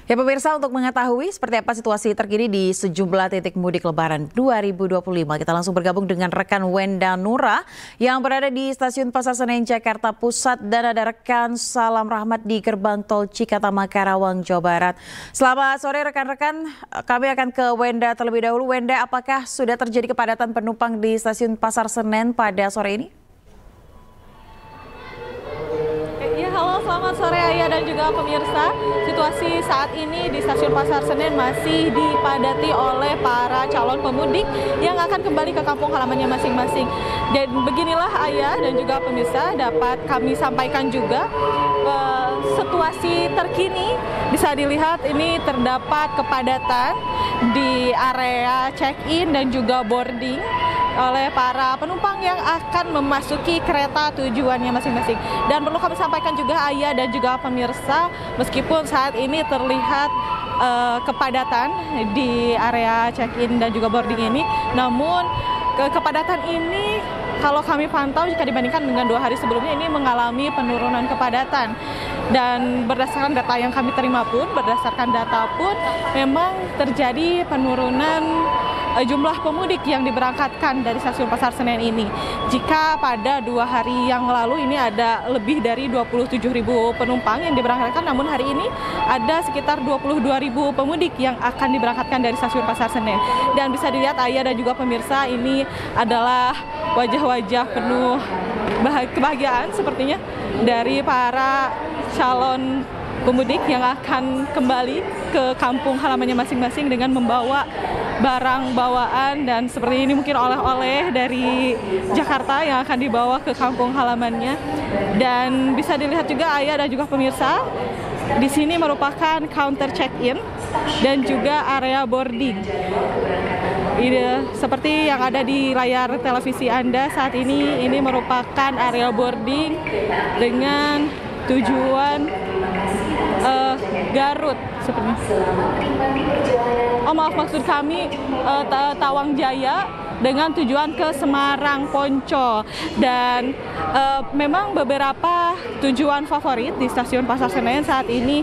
Ya pemirsa, untuk mengetahui seperti apa situasi terkini di sejumlah titik mudik Lebaran 2025, kita langsung bergabung dengan rekan Wenda Nura yang berada di Stasiun Pasar Senen, Jakarta Pusat, dan ada rekan Salam Rahmat di Gerbang Tol Cikatama, Karawang, Jawa Barat. Selamat sore rekan-rekan, kami akan ke Wenda terlebih dahulu. Wenda, apakah sudah terjadi kepadatan penumpang di Stasiun Pasar Senen pada sore ini? Halo, selamat sore Ayah dan juga pemirsa. Situasi saat ini di Stasiun Pasar Senen masih dipadati oleh para calon pemudik yang akan kembali ke kampung halamannya masing-masing. Dan beginilah Ayah dan juga pemirsa, dapat kami sampaikan juga situasi terkini. Bisa dilihat ini terdapat kepadatan di area check-in dan juga boarding oleh para penumpang yang akan memasuki kereta tujuannya masing-masing. Dan perlu kami sampaikan juga Ayah dan juga pemirsa, meskipun saat ini terlihat kepadatan di area check-in dan juga boarding ini, namun kepadatan ini kalau kami pantau jika dibandingkan dengan 2 hari sebelumnya ini mengalami penurunan kepadatan. Dan berdasarkan data yang kami terima pun, memang terjadi penurunan jumlah pemudik yang diberangkatkan dari Stasiun Pasar Senen ini. Jika pada 2 hari yang lalu ini ada lebih dari 27.000 penumpang yang diberangkatkan, namun hari ini ada sekitar 22.000 pemudik yang akan diberangkatkan dari Stasiun Pasar Senen. Dan bisa dilihat Ayah dan juga pemirsa, ini adalah wajah-wajah penuh kebahagiaan sepertinya dari para calon pemudik yang akan kembali ke kampung halamannya masing-masing dengan membawa barang bawaan, dan seperti ini mungkin oleh-oleh dari Jakarta yang akan dibawa ke kampung halamannya. Dan bisa dilihat juga Ayah dan juga pemirsa, di sini merupakan counter check-in dan juga area boarding. Ini seperti yang ada di layar televisi Anda saat ini merupakan area boarding dengan tujuan Garut sepertinya. Maksud kami Tawang Jaya dengan tujuan ke Semarang Poncol. Dan memang beberapa tujuan favorit di Stasiun Pasar Senen saat ini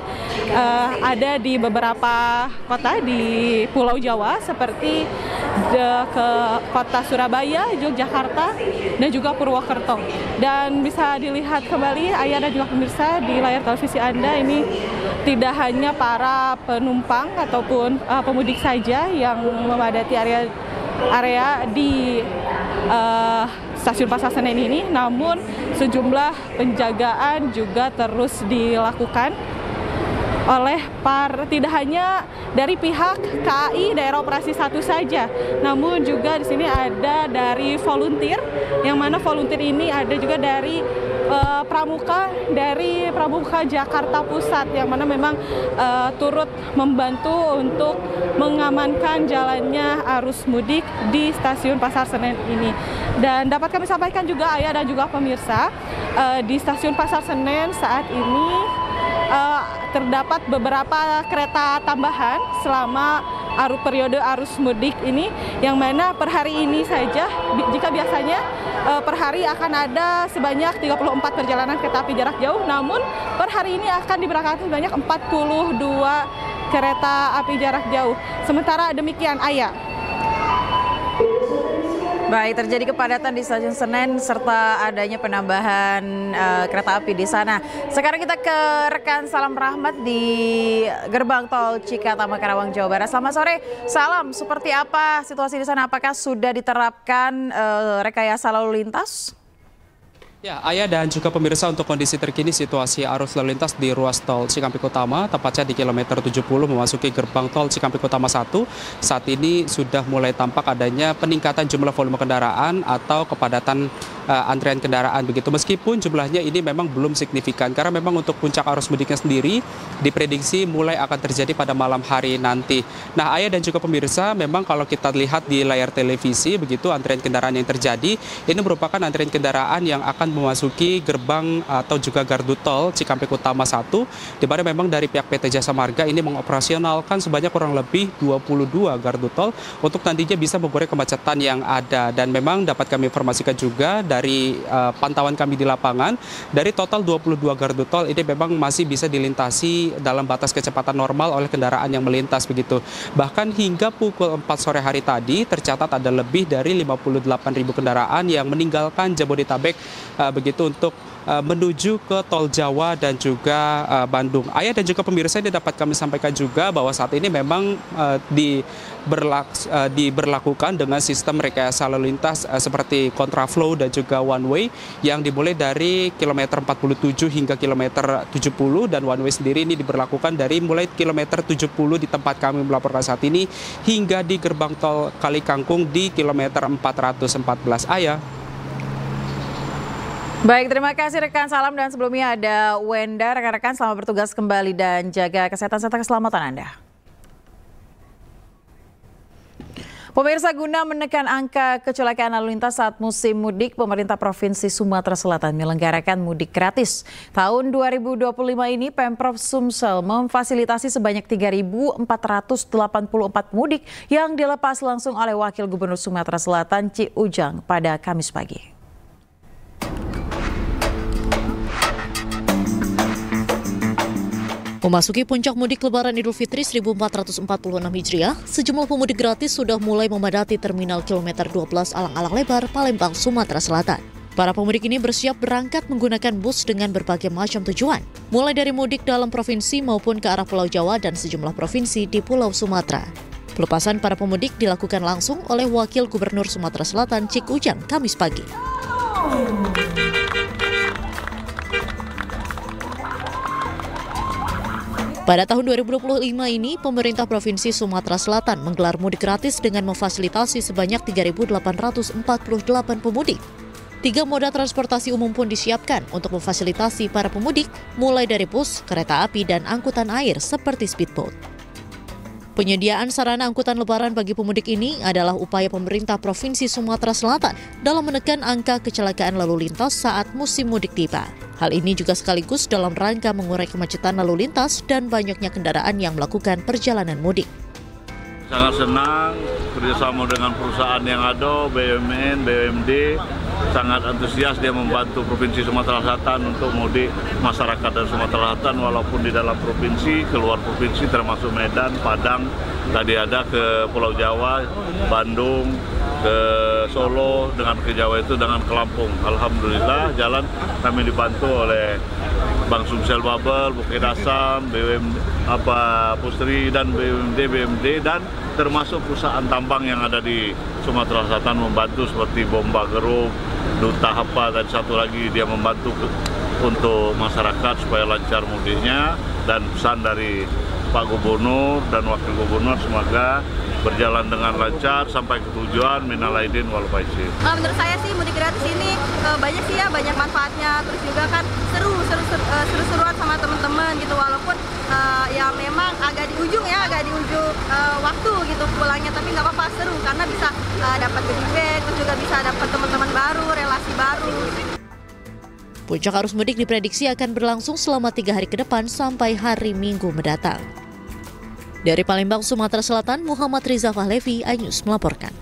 ada di beberapa kota di Pulau Jawa seperti ke kota Surabaya, Yogyakarta, dan juga Purwokerto. Dan bisa dilihat kembali Ayah dan juga pemirsa di layar televisi Anda, ini tidak hanya para penumpang ataupun pemudik saja yang memadati area di Stasiun Pasar Senen ini, namun sejumlah penjagaan juga terus dilakukan oleh tidak hanya dari pihak KAI Daerah Operasi 1 saja, namun juga di sini ada dari volunteer, yang mana volunteer ini ada juga dari Pramuka Jakarta Pusat, yang mana memang turut membantu untuk mengamankan jalannya arus mudik di Stasiun Pasar Senen ini. Dan dapat kami sampaikan juga Ayah dan juga pemirsa, di Stasiun Pasar Senen saat ini terdapat beberapa kereta tambahan selama periode arus mudik ini, yang mana per hari ini saja, jika biasanya per hari akan ada sebanyak 34 perjalanan kereta api jarak jauh, namun per hari ini akan diberangkatkan sebanyak 42 kereta api jarak jauh. Sementara demikian Ayah. Baik, terjadi kepadatan di Stasiun Senen serta adanya penambahan kereta api di sana. Sekarang kita ke rekan Salam Rahmat di Gerbang Tol Cikatama, Karawang, Jawa Barat. Selamat sore, Salam. Seperti apa situasi di sana? Apakah sudah diterapkan rekayasa lalu lintas? Ya, Ayah dan juga pemirsa, untuk kondisi terkini situasi arus lalu lintas di ruas tol Cikampek Utama, tepatnya di kilometer 70 memasuki gerbang tol Cikampek Utama 1, saat ini sudah mulai tampak adanya peningkatan jumlah volume kendaraan atau kepadatan antrian kendaraan begitu. Meskipun jumlahnya ini memang belum signifikan, karena memang untuk puncak arus mudiknya sendiri diprediksi mulai akan terjadi pada malam hari nanti. Nah, Ayah dan juga pemirsa, memang kalau kita lihat di layar televisi begitu, antrian kendaraan yang terjadi ini merupakan antrian kendaraan yang akan memasuki gerbang atau juga gardu tol Cikampek Utama 1, di mana memang dari pihak PT Jasa Marga ini mengoperasionalkan sebanyak kurang lebih 22 gardu tol untuk nantinya bisa mengurai kemacetan yang ada. Dan memang dapat kami informasikan juga dari pantauan kami di lapangan, dari total 22 gardu tol ini memang masih bisa dilintasi dalam batas kecepatan normal oleh kendaraan yang melintas begitu. Bahkan hingga pukul 4 sore hari tadi tercatat ada lebih dari 58.000 kendaraan yang meninggalkan Jabodetabek begitu untuk menuju ke Tol Jawa dan juga Bandung. Ayah dan juga pemirsa, ini dapat kami sampaikan juga bahwa saat ini memang diberlakukan dengan sistem rekayasa lalu lintas seperti kontraflow dan juga one way yang dimulai dari kilometer 47 hingga kilometer 70, dan one way sendiri ini diberlakukan dari mulai kilometer 70 di tempat kami melaporkan saat ini hingga di gerbang tol Kali Kangkung di kilometer 414. Ayah. Baik, terima kasih rekan Salam, dan sebelumnya ada Wenda. Rekan-rekan, selamat bertugas kembali dan jaga kesehatan serta keselamatan Anda. Pemirsa, guna menekan angka kecelakaan lalu lintas saat musim mudik, pemerintah Provinsi Sumatera Selatan menyelenggarakan mudik gratis. Tahun 2025 ini Pemprov Sumsel memfasilitasi sebanyak 3.484 mudik yang dilepas langsung oleh Wakil Gubernur Sumatera Selatan Ci Ujang pada Kamis pagi. Memasuki puncak mudik Lebaran Idul Fitri 1446 Hijriah, sejumlah pemudik gratis sudah mulai memadati Terminal Kilometer 12 Alang-Alang Lebar, Palembang, Sumatera Selatan. Para pemudik ini bersiap berangkat menggunakan bus dengan berbagai macam tujuan, mulai dari mudik dalam provinsi maupun ke arah Pulau Jawa dan sejumlah provinsi di Pulau Sumatera. Pelepasan para pemudik dilakukan langsung oleh Wakil Gubernur Sumatera Selatan Ci Ujang Kamis pagi. Pada tahun 2025 ini, pemerintah Provinsi Sumatera Selatan menggelar mudik gratis dengan memfasilitasi sebanyak 3.848 pemudik. 3 moda transportasi umum pun disiapkan untuk memfasilitasi para pemudik, mulai dari bus, kereta api, dan angkutan air seperti speedboat. Penyediaan sarana angkutan lebaran bagi pemudik ini adalah upaya pemerintah Provinsi Sumatera Selatan dalam menekan angka kecelakaan lalu lintas saat musim mudik tiba. Hal ini juga sekaligus dalam rangka mengurai kemacetan lalu lintas dan banyaknya kendaraan yang melakukan perjalanan mudik. Sangat senang kerjasama dengan perusahaan yang ada, BUMN, BUMD, sangat antusias dia membantu Provinsi Sumatera Selatan untuk mudik masyarakat dari Sumatera Selatan walaupun di dalam provinsi, keluar provinsi termasuk Medan, Padang, tadi ada ke Pulau Jawa, Bandung, ke Solo, dengan ke Jawa itu dengan ke Lampung. Alhamdulillah jalan kami dibantu oleh Bank Sumsel Babel, Bukit Asam, Pusri dan BUMD dan termasuk perusahaan tambang yang ada di Sumatera Selatan membantu seperti Bomba Geruk, Duta Hapa, dan satu lagi dia membantu untuk masyarakat supaya lancar mudiknya, dan pesan dari Pak Gubernur dan Wakil Gubernur semoga berjalan dengan lancar sampai ke tujuan, minal aidin wal faizin. Menurut saya sih mudik gratis ini banyak sih ya, banyak manfaatnya, terus juga kan seru-seruan sama teman-teman gitu, walaupun ya memang agak di ujung waktu gitu pulangnya, tapi nggak apa-apa, seru karena bisa dapat goodie bag, terus juga bisa dapat teman-teman baru, relasi baru. Puncak arus mudik diprediksi akan berlangsung selama 3 hari ke depan sampai hari Minggu mendatang. Dari Palembang, Sumatera Selatan, Muhammad Riza Fahlevi, iNews melaporkan.